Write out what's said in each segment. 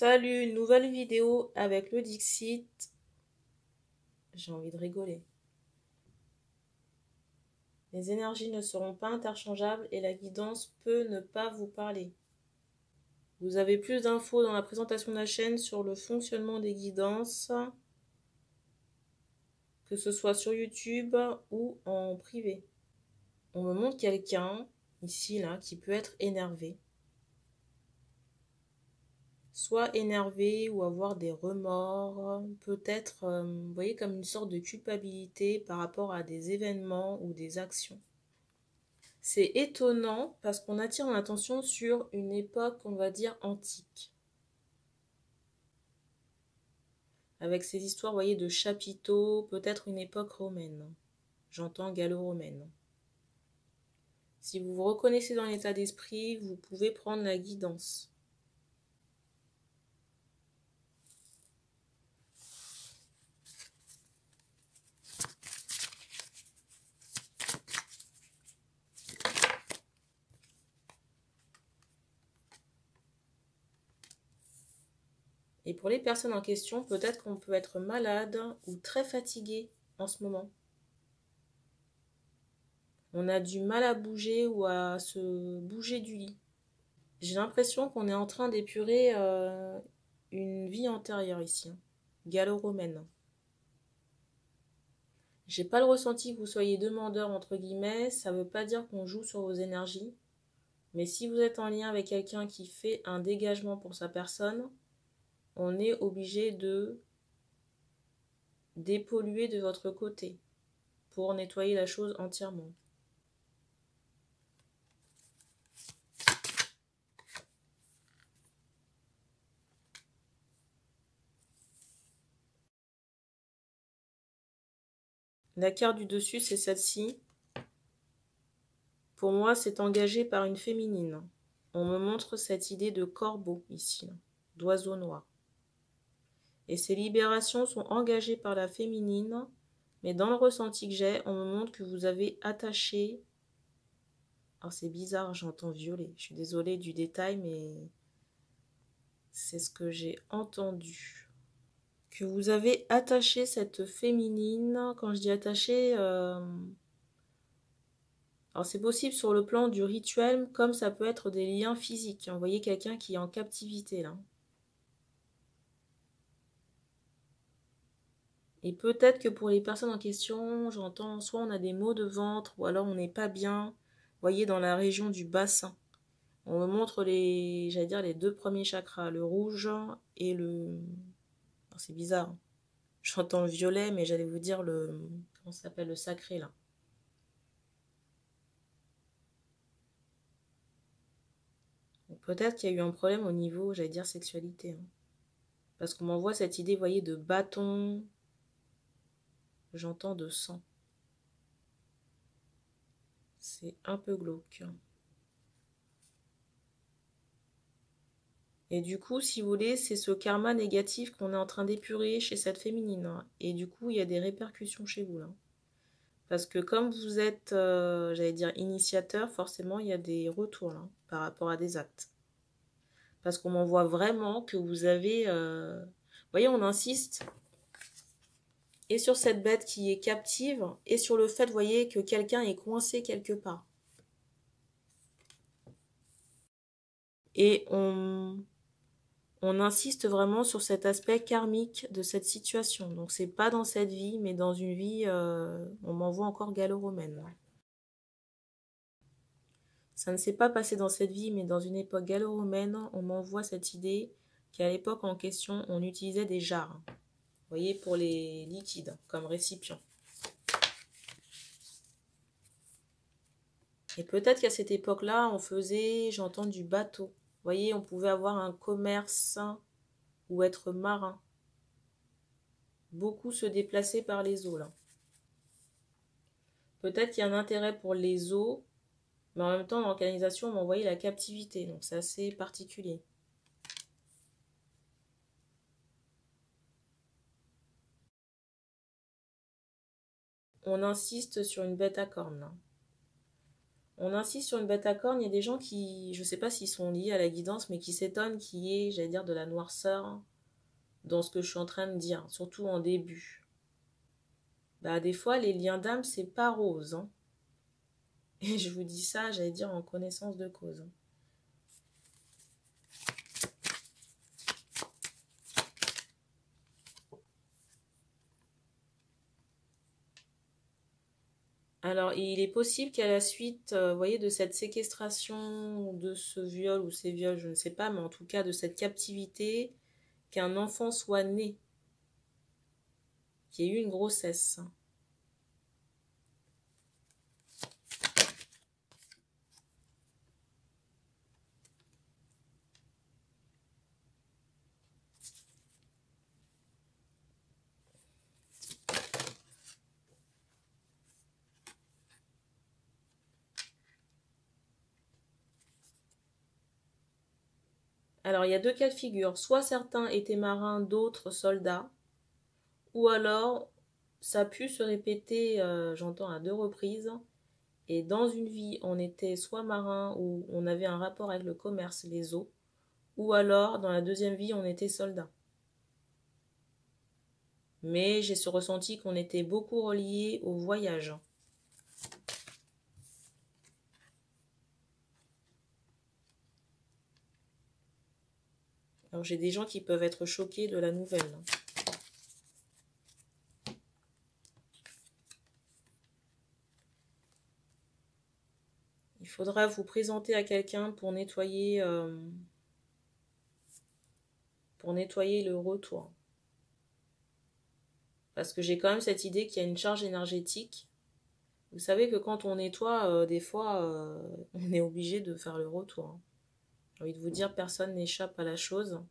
Salut, une nouvelle vidéo avec le Dixit. J'ai envie de rigoler. Les énergies ne seront pas interchangeables et la guidance peut ne pas vous parler. Vous avez plus d'infos dans la présentation de la chaîne sur le fonctionnement des guidances, que ce soit sur YouTube ou en privé. On me montre quelqu'un, ici, là, qui peut être énervé. Soit énervé ou avoir des remords, peut-être, vous voyez, comme une sorte de culpabilité par rapport à des événements ou des actions. C'est étonnant parce qu'on attire mon attention sur une époque, on va dire, antique. Avec ces histoires, vous voyez, de chapiteaux, peut-être une époque romaine. J'entends gallo-romaine. Si vous vous reconnaissez dans l'état d'esprit, vous pouvez prendre la guidance. Et pour les personnes en question, peut-être qu'on peut être malade ou très fatigué en ce moment. On a du mal à bouger ou à se bouger du lit. J'ai l'impression qu'on est en train d'épurer une vie antérieure ici, gallo-romaine. J'ai pas le ressenti que vous soyez demandeur entre guillemets, ça veut pas dire qu'on joue sur vos énergies, mais si vous êtes en lien avec quelqu'un qui fait un dégagement pour sa personne, on est obligé de dépolluer de votre côté pour nettoyer la chose entièrement. La carte du dessus, c'est celle-ci. Pour moi, c'est engagé par une féminine. On me montre cette idée de corbeau ici, d'oiseau noir. Et ces libérations sont engagées par la féminine, mais dans le ressenti que j'ai, on me montre que vous avez attaché... Alors c'est bizarre, j'entends violet. Je suis désolée du détail, mais c'est ce que j'ai entendu. Que vous avez attaché cette féminine. Quand je dis attaché... Alors c'est possible sur le plan du rituel, comme ça peut être des liens physiques. Vous voyez quelqu'un qui est en captivité là. Et peut-être que pour les personnes en question, j'entends soit on a des maux de ventre, ou alors on n'est pas bien. Vous voyez dans la région du bassin. On me montre les, j'allais dire les deux premiers chakras, le rouge et le... C'est bizarre. J'entends le violet, mais j'allais vous dire le... Comment ça s'appelle? Le sacré là. Peut-être qu'il y a eu un problème au niveau, j'allais dire, sexualité. Hein. Parce qu'on m'envoie cette idée, vous voyez, de bâton. J'entends de sang. C'est un peu glauque. Et du coup, si vous voulez, c'est ce karma négatif qu'on est en train d'épurer chez cette féminine. Hein. Et du coup, il y a des répercussions chez vous là. Parce que comme vous êtes, j'allais dire, initiateur, forcément, il y a des retours là, par rapport à des actes. Parce qu'on m'envoie vraiment que vous avez... Vous voyez, on insiste et sur cette bête qui est captive et sur le fait, vous voyez, que quelqu'un est coincé quelque part. Et on insiste vraiment sur cet aspect karmique de cette situation. Donc, c'est pas dans cette vie, mais dans une vie, on m'envoie encore gallo-romaine. Ça ne s'est pas passé dans cette vie, mais dans une époque gallo-romaine, on m'envoie cette idée qu'à l'époque en question, on utilisait des jarres. Vous voyez, pour les liquides, comme récipient. Et peut-être qu'à cette époque-là, on faisait, j'entends, du bateau. Vous voyez, on pouvait avoir un commerce ou être marin. Beaucoup se déplacer par les eaux, là. Peut-être qu'il y a un intérêt pour les eaux, mais en même temps, l'organisation m'a envoyé la captivité. Donc, c'est assez particulier. On insiste sur une bête à cornes, là. on insiste sur une bête à cornes. Il y a des gens qui, je ne sais pas s'ils sont liés à la guidance, mais qui s'étonnent qu'il y ait, j'allais dire, de la noirceur dans ce que je suis en train de dire, surtout en début. Bah, des fois, les liens d'âme, c'est pas rose. Hein. Et je vous dis ça, j'allais dire, en connaissance de cause. Alors, il est possible qu'à la suite, vous voyez, de cette séquestration, de ce viol ou ces viols, je ne sais pas, mais en tout cas de cette captivité, qu'un enfant soit né, qu'il y ait eu une grossesse. Alors, il y a deux cas de figure. Soit certains étaient marins, d'autres soldats, ou alors ça a pu se répéter, j'entends, à deux reprises. Et dans une vie, on était soit marin ou on avait un rapport avec le commerce, les eaux, ou alors dans la deuxième vie, on était soldat. Mais j'ai ce ressenti qu'on était beaucoup reliés au voyage. Alors j'ai des gens qui peuvent être choqués de la nouvelle. Il faudra vous présenter à quelqu'un pour nettoyer le retour. Parce que j'ai quand même cette idée qu'il y a une charge énergétique. Vous savez que quand on nettoie, des fois, on est obligé de faire le retour. Hein. J'ai envie de vous dire, personne n'échappe à la chose.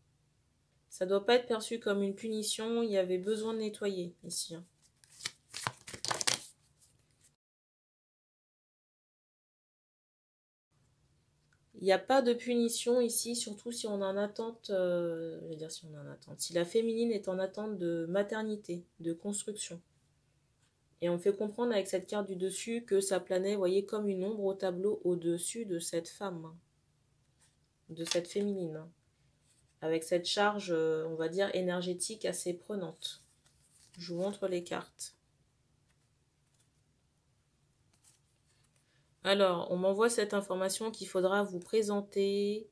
Ça ne doit pas être perçu comme une punition, il y avait besoin de nettoyer ici. Hein. Il n'y a pas de punition ici, surtout si on est en attente, je vais dire si on est en attente, si la féminine est en attente de maternité, de construction. Et on fait comprendre avec cette carte du dessus que ça planait, vous voyez, comme une ombre au tableau au-dessus de cette femme, hein, de cette féminine, hein, avec cette charge, on va dire, énergétique assez prenante. Je vous montre les cartes. Alors, on m'envoie cette information qu'il faudra vous présenter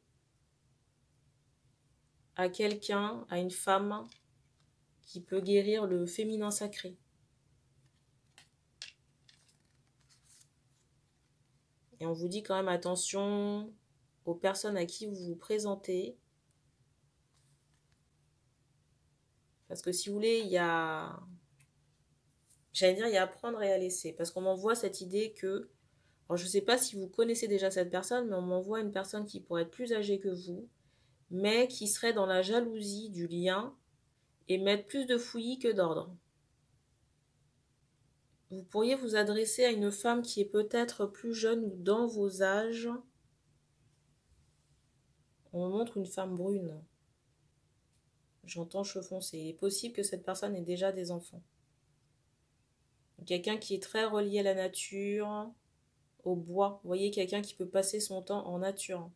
à quelqu'un, à une femme qui peut guérir le féminin sacré. Et on vous dit quand même attention aux personnes à qui vous vous présentez. Parce que si vous voulez, il y a... J'allais dire, il y a à prendre et à laisser. Parce qu'on m'envoie cette idée que... Alors, je ne sais pas si vous connaissez déjà cette personne, mais on m'envoie une personne qui pourrait être plus âgée que vous, mais qui serait dans la jalousie du lien et mettre plus de fouillis que d'ordre. Vous pourriez vous adresser à une femme qui est peut-être plus jeune ou dans vos âges. On me montre une femme brune. J'entends cheveux foncés. Il est possible que cette personne ait déjà des enfants. Quelqu'un qui est très relié à la nature, au bois. Vous voyez, quelqu'un qui peut passer son temps en nature.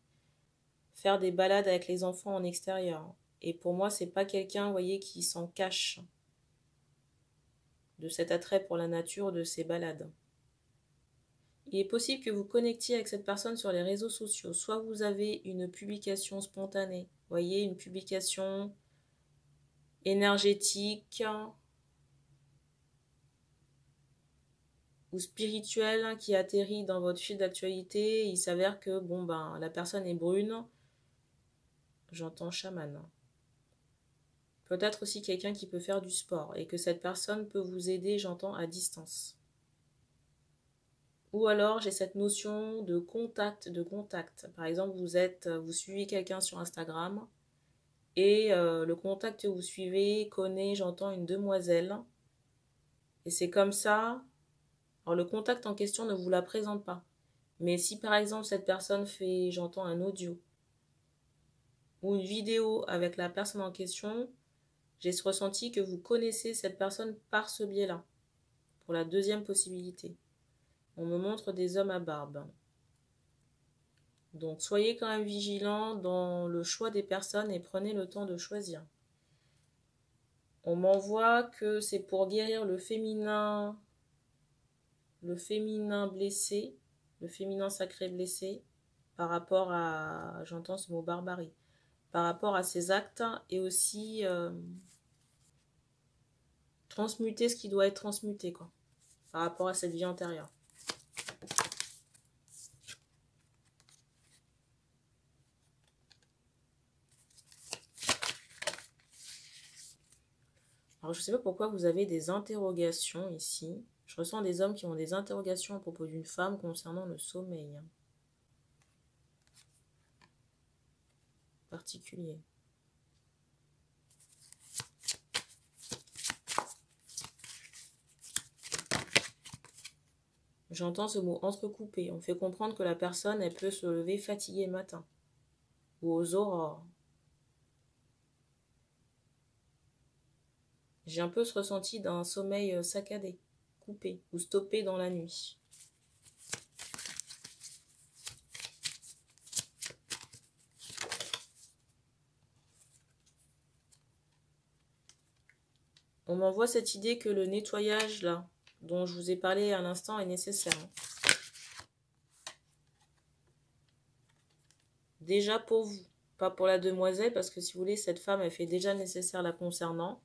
Faire des balades avec les enfants en extérieur. Et pour moi, c'est pas quelqu'un, vous voyez, qui s'en cache de cet attrait pour la nature, de ces balades. Il est possible que vous connectiez avec cette personne sur les réseaux sociaux. Soit vous avez une publication spontanée, vous voyez, une publication énergétique ou spirituelle qui atterrit dans votre fil d'actualité. Il s'avère que bon ben la personne est brune. J'entends chaman. Peut-être aussi quelqu'un qui peut faire du sport et que cette personne peut vous aider, j'entends, à distance. Ou alors j'ai cette notion de contact, Par exemple, vous suivez quelqu'un sur Instagram et le contact que vous suivez connaît, j'entends, une demoiselle. Et c'est comme ça. Alors le contact en question ne vous la présente pas. Mais si par exemple cette personne fait, j'entends, un audio ou une vidéo avec la personne en question, j'ai ce ressenti que vous connaissez cette personne par ce biais-là. Pour la deuxième possibilité. On me montre des hommes à barbe. Donc, soyez quand même vigilants dans le choix des personnes et prenez le temps de choisir. On m'envoie que c'est pour guérir le féminin blessé, le féminin sacré blessé, par rapport à, j'entends ce mot barbarie, par rapport à ses actes et aussi transmuter ce qui doit être transmuté, quoi, par rapport à cette vie antérieure. Alors, je ne sais pas pourquoi vous avez des interrogations ici. Je ressens des hommes qui ont des interrogations à propos d'une femme concernant le sommeil. Particulier. J'entends ce mot entrecoupé. On fait comprendre que la personne, elle peut se lever fatiguée le matin. Ou aux aurores. J'ai un peu ce ressenti d'un sommeil saccadé, coupé ou stoppé dans la nuit. On m'envoie cette idée que le nettoyage, là, dont je vous ai parlé à l'instant, est nécessaire. Déjà pour vous, pas pour la demoiselle, parce que si vous voulez, cette femme, elle fait déjà le nécessaire la concernant.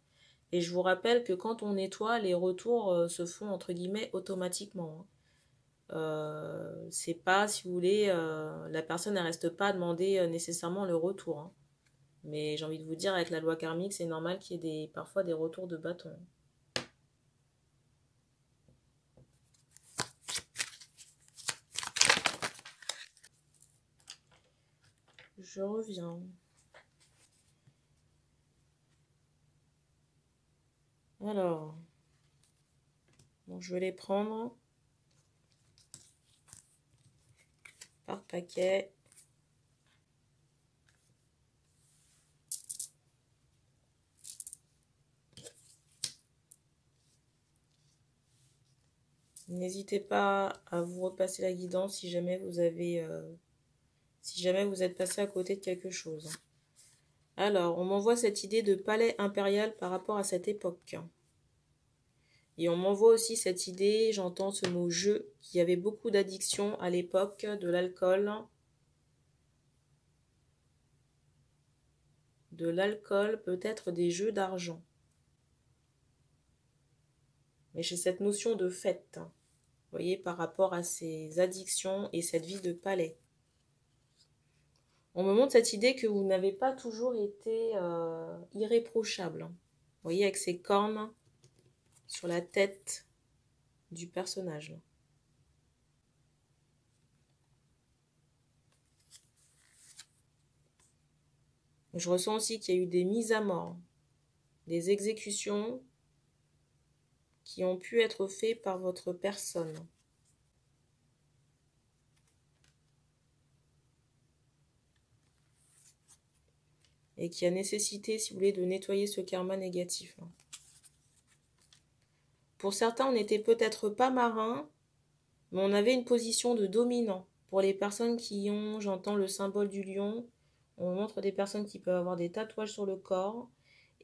Et je vous rappelle que quand on nettoie, les retours se font, entre guillemets, automatiquement. C'est pas, si vous voulez, la personne, elle reste pas à demander nécessairement le retour. Hein. Mais j'ai envie de vous dire, avec la loi karmique, c'est normal qu'il y ait parfois des retours de bâton. Je reviens. Alors, bon, je vais les prendre par paquet. N'hésitez pas à vous repasser la guidance si jamais vous avez, si jamais vous êtes passé à côté de quelque chose. Alors, on m'envoie cette idée de palais impérial par rapport à cette époque. Et on m'envoie aussi cette idée, j'entends ce mot jeu, qu'il y avait beaucoup d'addiction à l'époque, de l'alcool. De l'alcool, peut-être des jeux d'argent. Mais j'ai cette notion de fête, vous voyez, par rapport à ces addictions et cette vie de palais. On me montre cette idée que vous n'avez pas toujours été irréprochable. Vous voyez, avec ces cornes sur la tête du personnage. Je ressens aussi qu'il y a eu des mises à mort, des exécutions qui ont pu être faites par votre personne. Et qui a nécessité, si vous voulez, de nettoyer ce karma négatif. Pour certains, on n'était peut-être pas marin, mais on avait une position de dominant. Pour les personnes qui ont, j'entends le symbole du lion, on montre des personnes qui peuvent avoir des tatouages sur le corps,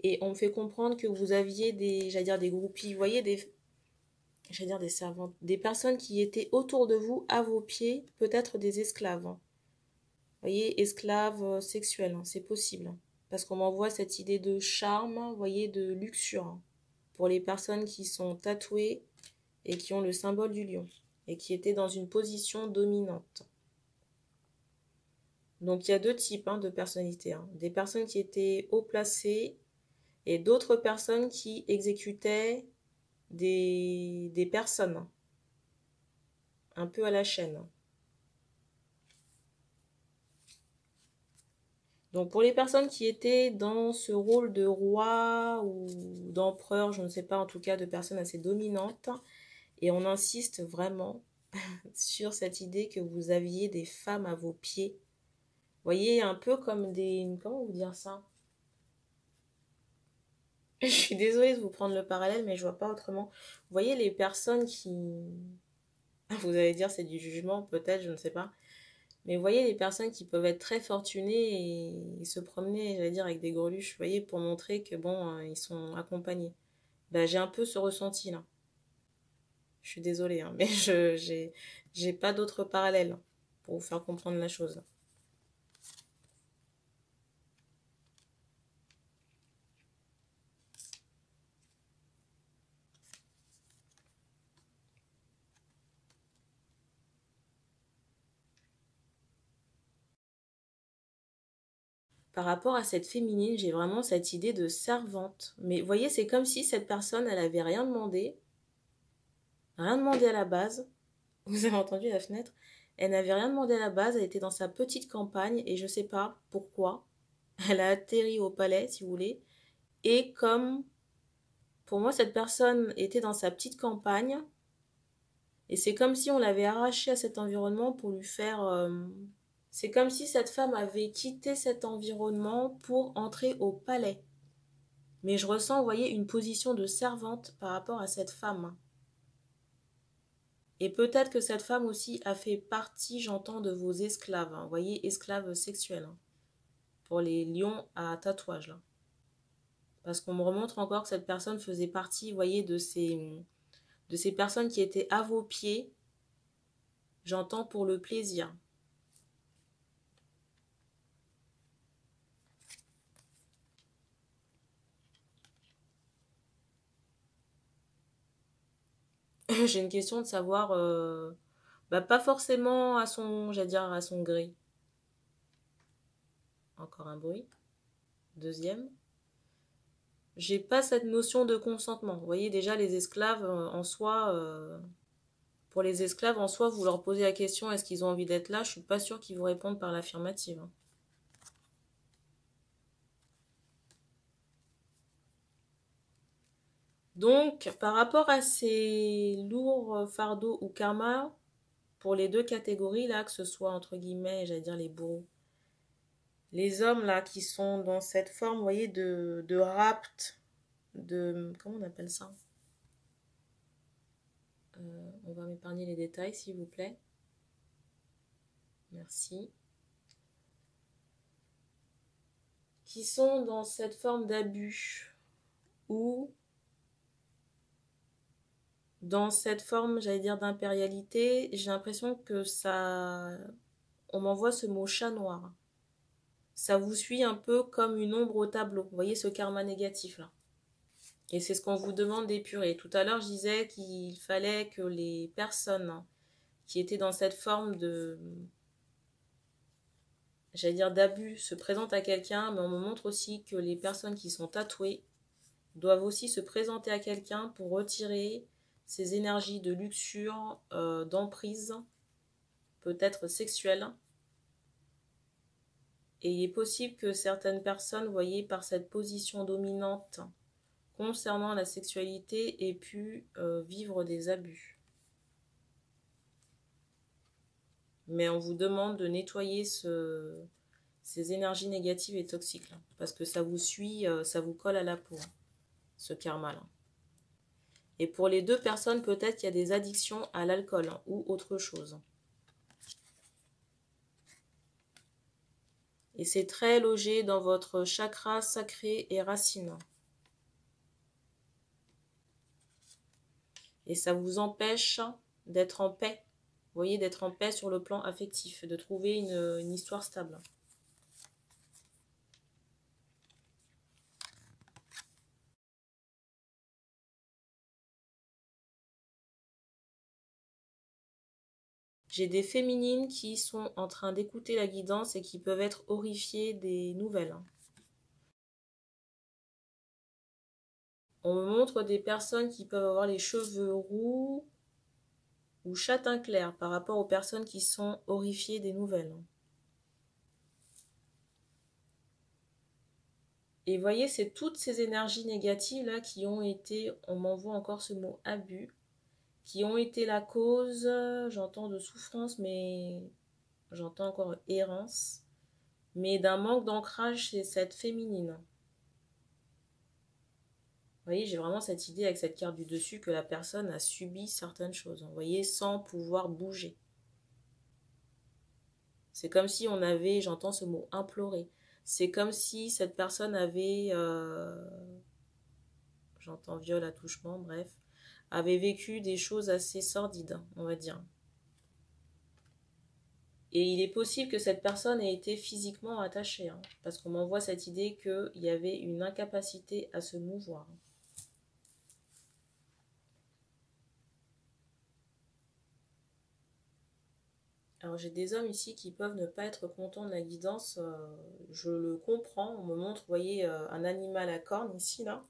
et on me fait comprendre que vous aviez des, j'allais dire des groupies, vous voyez, j'allais dire des servantes, des personnes qui étaient autour de vous, à vos pieds, peut-être des esclaves. Vous voyez, esclaves sexuels, hein, c'est possible. Parce qu'on m'envoie cette idée de charme, vous voyez, de luxure. Pour les personnes qui sont tatouées et qui ont le symbole du lion. Et qui étaient dans une position dominante. Donc il y a deux types de personnalités. Hein. Des personnes qui étaient haut placées et d'autres personnes qui exécutaient des personnes. Un peu à la chaîne. Donc pour les personnes qui étaient dans ce rôle de roi ou d'empereur, je ne sais pas, en tout cas de personnes assez dominantes, et on insiste vraiment sur cette idée que vous aviez des femmes à vos pieds. Vous voyez, un peu comme des... Comment vous dire ça? Je suis désolée de vous prendre le parallèle, mais je vois pas autrement. Vous voyez les personnes qui... Vous allez dire c'est du jugement, peut-être, je ne sais pas. Mais vous voyez les personnes qui peuvent être très fortunées et se promener, j'allais dire, avec des greluches, vous voyez, pour montrer que bon, ils sont accompagnés. Bah, j'ai un peu ce ressenti là. Je suis désolée, hein, mais j'ai pas d'autre parallèle pour vous faire comprendre la chose. Par rapport à cette féminine, j'ai vraiment cette idée de servante. Mais vous voyez, c'est comme si cette personne, elle avait rien demandé à la base. Vous avez entendu la fenêtre? Elle n'avait rien demandé à la base, elle était dans sa petite campagne et je sais pas pourquoi. Elle a atterri au palais, si vous voulez. Et comme pour moi, cette personne était dans sa petite campagne, et c'est comme si on l'avait arrachée à cet environnement pour lui faire... C'est comme si cette femme avait quitté cet environnement pour entrer au palais. Mais je ressens, vous voyez, une position de servante par rapport à cette femme. Et peut-être que cette femme aussi a fait partie, j'entends, de vos esclaves. Vous voyez, esclaves sexuels. Pour les lions à tatouage, là. Parce qu'on me remontre encore que cette personne faisait partie, vous voyez, de ces personnes qui étaient à vos pieds, j'entends, pour le plaisir. J'ai une question de savoir, bah, pas forcément à son, j'allais dire, à son gré. Encore un bruit. Deuxième. J'ai pas cette notion de consentement. Vous voyez, déjà, les esclaves en soi, pour les esclaves en soi, vous leur posez la question est-ce qu'ils ont envie d'être là, je suis pas sûre qu'ils vous répondent par l'affirmative. Donc, par rapport à ces lourds fardeaux ou karma, pour les deux catégories là, que ce soit entre guillemets, j'allais dire les bourreaux, les hommes là qui sont dans cette forme, vous voyez, de rapt, de comment on appelle ça? On va m'épargner les détails s'il vous plaît. Merci. Qui sont dans cette forme d'abus ou dans cette forme, j'allais dire, d'impérialité, j'ai l'impression que ça... On m'envoie ce mot chat noir. Ça vous suit un peu comme une ombre au tableau. Vous voyez ce karma négatif là. Et c'est ce qu'on vous demande d'épurer. Tout à l'heure, je disais qu'il fallait que les personnes qui étaient dans cette forme de... j'allais dire d'abus se présentent à quelqu'un, mais on me montre aussi que les personnes qui sont tatouées doivent aussi se présenter à quelqu'un pour retirer ces énergies de luxure, d'emprise, peut-être sexuelle. Et il est possible que certaines personnes, vous voyez, par cette position dominante concernant la sexualité, aient pu vivre des abus. Mais on vous demande de nettoyer ces énergies négatives et toxiques, là, parce que ça vous suit, ça vous colle à la peau, hein, ce karma-là. Et pour les deux personnes, peut-être qu'il y a des addictions à l'alcool hein, ou autre chose. Et c'est très logé dans votre chakra sacré et racine. Et ça vous empêche d'être en paix. Vous voyez, d'être en paix sur le plan affectif, de trouver une histoire stable. J'ai des féminines qui sont en train d'écouter la guidance et qui peuvent être horrifiées des nouvelles. On me montre des personnes qui peuvent avoir les cheveux roux ou châtain clair par rapport aux personnes qui sont horrifiées des nouvelles. Et vous voyez, c'est toutes ces énergies négatives là qui ont été, on m'envoie encore ce mot abus, qui ont été la cause, j'entends de souffrance, mais j'entends encore errance, mais d'un manque d'ancrage chez cette féminine. Vous voyez, j'ai vraiment cette idée avec cette carte du dessus que la personne a subi certaines choses, vous voyez, sans pouvoir bouger. C'est comme si on avait, j'entends ce mot, imploré. C'est comme si cette personne avait, j'entends viol, attouchement, bref, avait vécu des choses assez sordides, on va dire. Et il est possible que cette personne ait été physiquement attachée, hein, parce qu'on m'envoie cette idée qu'il y avait une incapacité à se mouvoir. Alors j'ai des hommes ici qui peuvent ne pas être contents de la guidance, je le comprends, on me montre, vous voyez, un animal à cornes ici, là.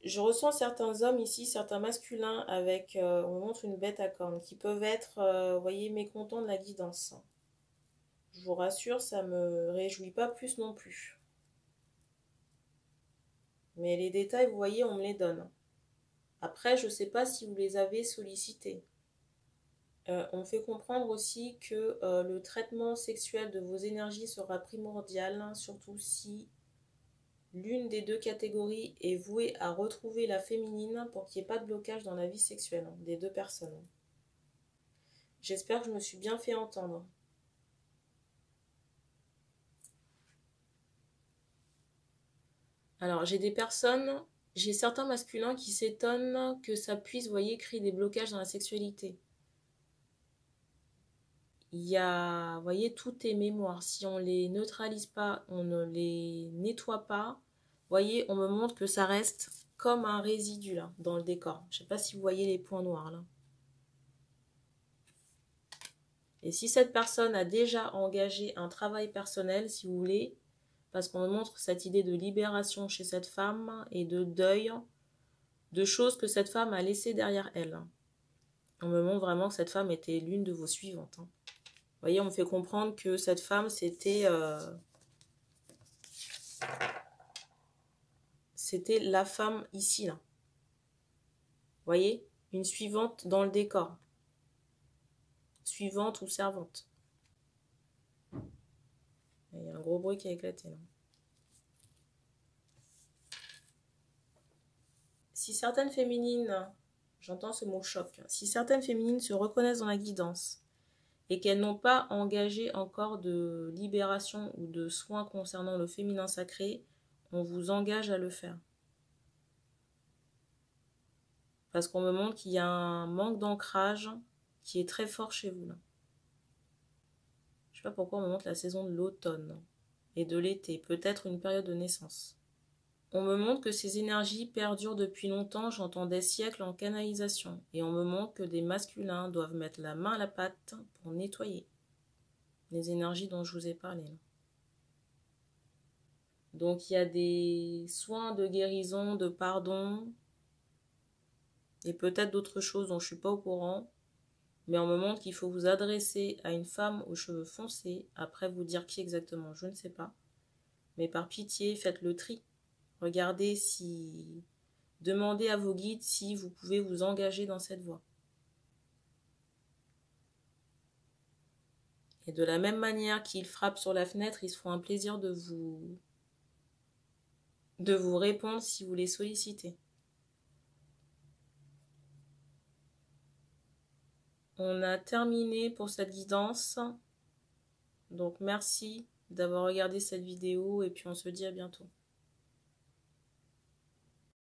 Je ressens certains hommes ici, certains masculins, avec, on me montre une bête à cornes, qui peuvent être, vous voyez, mécontents de la guidance. Je vous rassure, ça me réjouit pas plus non plus. Mais les détails, vous voyez, on me les donne. Après, je ne sais pas si vous les avez sollicités. On me fait comprendre aussi que le traitement sexuel de vos énergies sera primordial, hein, surtout si l'une des deux catégories est vouée à retrouver la féminine pour qu'il n'y ait pas de blocage dans la vie sexuelle, hein, des deux personnes. J'espère que je me suis bien fait entendre. Alors, j'ai certains masculins qui s'étonnent que ça puisse, vous voyez, créer des blocages dans la sexualité. Il y a, vous voyez, tout est mémoire. Si on les neutralise pas, on ne les nettoie pas, vous voyez, on me montre que ça reste comme un résidu là, dans le décor. Je ne sais pas si vous voyez les points noirs là. Et si cette personne a déjà engagé un travail personnel, si vous voulez, parce qu'on me montre cette idée de libération chez cette femme et de deuil, de choses que cette femme a laissées derrière elle. On me montre vraiment que cette femme était l'une de vos suivantes. Vous voyez, on me fait comprendre que cette femme, c'était la femme ici, là. Vous voyez, une suivante dans le décor. Suivante ou servante. Il y a un gros bruit qui a éclaté, là. Si certaines féminines, j'entends ce mot choc, si certaines féminines se reconnaissent dans la guidance et qu'elles n'ont pas engagé encore de libération ou de soins concernant le féminin sacré, on vous engage à le faire. Parce qu'on me montre qu'il y a un manque d'ancrage qui est très fort chez vous, là. Je ne sais pas pourquoi on me montre la saison de l'automne et de l'été, peut-être une période de naissance. On me montre que ces énergies perdurent depuis longtemps, j'entends des siècles en canalisation. Et on me montre que des masculins doivent mettre la main à la pâte pour nettoyer les énergies dont je vous ai parlé. Donc il y a des soins de guérison, de pardon, et peut-être d'autres choses dont je ne suis pas au courant. Mais on me montre qu'il faut vous adresser à une femme aux cheveux foncés. Après vous dire qui exactement, je ne sais pas. Mais par pitié, faites le tri. Regardez si... Demandez à vos guides si vous pouvez vous engager dans cette voie. Et de la même manière qu'ils frappent sur la fenêtre, ils se font un plaisir de vous répondre si vous les sollicitez. On a terminé pour cette guidance. Donc merci d'avoir regardé cette vidéo et puis on se dit à bientôt.